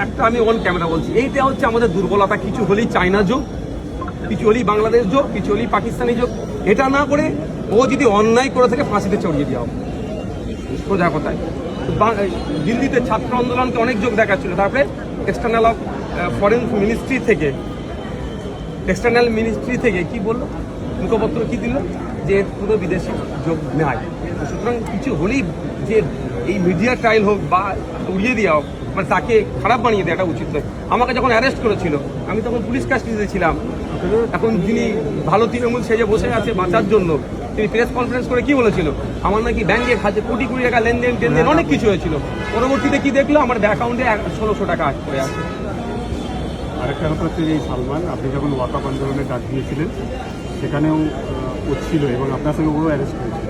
একটা আমি on camera বলছি, এইটা হচ্ছে আমাদের দুর্বলতা। কিছু হলেই চায়না যোগ, কিছু হলেই বাংলাদেশ যোগ, কিছু হলেই পাকিস্তানি যোগ। এটা না করে ও যদি অন্যায় করে থাকে ফাঁসিতে চড়িয়ে দেওয়া হবে সোজা কথায়। দিল্লিতে ছাত্র আন্দোলনকে অনেক যোগ দেখাচ্ছিল, তারপরে এক্সটার্নাল অফ ফরেন মিনিস্ট্রি থেকে কি বললো, মুখপত্র কি দিল যে পুরো বিদেশি যোগ নেয়। সুতরাং কিছু হলেই যে এই মিডিয়া ট্রায়াল হোক বা উড়িয়ে দেওয়া হোক, মানে তাকে খারাপ বানিয়ে দেওয়াটা উচিত নয়। আমাকে যখন অ্যারেস্ট করেছিল আমি তখন পুলিশ কাস্টডিতে ছিলাম। এখন যিনি ভালো তৃণমূল সেজে বসে আছে বাঁচার জন্য, তিনি প্রেস কনফারেন্স করে কি বলেছিল, আমার নাকি ব্যাংকে খাতে কোটি কোটি টাকা লেনদেন অনেক কিছু হয়েছিল। পরবর্তীতে কি দেখলো, আমার অ্যাকাউন্টে 1600 টাকা আট করে আছে। আরেকটা ব্যাপার হচ্ছে এই সালমান, আপনি যখন ওয়াকাফ আন্দোলনের ডাক দিয়েছিলেন সেখানেও ও ছিল এবং আপনার সঙ্গে ওরও অ্যারেস্ট হয়েছিল।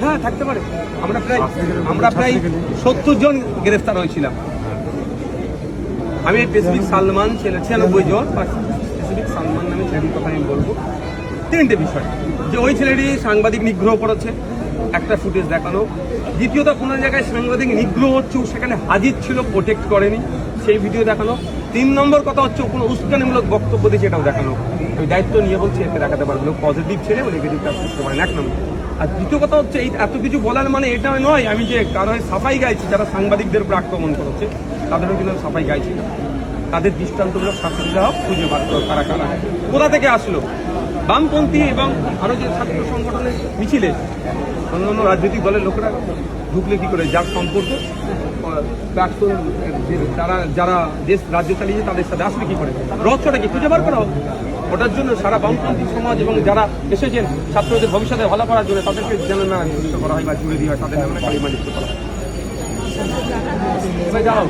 হ্যাঁ, থাকতে পারে। আমরা প্রায় 70 জন গ্রেফতার হয়েছিলাম। আমি স্পেসিফিক সালমান ছেলে 96 জন, স্পেসিফিক সালমান নামে ছেলেটির কথা আমি বলবো। তিনটে বিষয়, যে ওই ছেলেটি সাংবাদিক নিগ্রহ করেছে, একটা ফুটেজ দেখানো। দ্বিতীয়ত, কোনো জায়গায় সাংবাদিক নিগ্রহ হচ্ছে, সেখানে হাজির ছিল, প্রোটেক্ট করেনি, সেই ভিডিও দেখানো। 3 নম্বর কথা হচ্ছে কোনো উস্কানিমূলক বক্তব্য দিয়েছে, এটাও দেখানো। ওই দায়িত্ব নিয়ে বলছে এতে দেখাতে পারবে, পজিটিভ ছেলে ও নেগেটিভ কাজ করতে পারেন, 1 নম্বর। আর দ্বিতীয় কথা হচ্ছে, এই এত কিছু বলার মানে এটা নয় আমি যে কারো সাফাই গাইছি। যারা সাংবাদিকদের উপর আক্রমণ করেছে তাদেরও কিন্তু সাফাই গাইছি না। তাদের দৃষ্টান্তমূলক শাস্তি দেওয়া হোক, খুঁজে বার করো কারা কারা, কোথা থেকে আসলো। বামপন্থী এবং আরও যে ছাত্র সংগঠনের মিছিলে অন্যান্য রাজনৈতিক দলের লোকেরা ঢুকলে কি করে, যার সম্পর্ক প্রাক্তন যারা দেশ রাজ্য চালিয়েছে তাদের সাথে আসলে কি করে, রহস্যটা কি খুঁজে বার করা হোক। ওটার জন্য সারা বামপন্থী সমাজ এবং যারা এসেছেন ছাত্রদের ভবিষ্যতে ভালো করার জন্য, তাদেরকে যেন না নিযুক্ত করা হয় বা জুড়ে দেওয়া হয়, তাদের নামে কালিমা লিপ্ত করা হয়। যাও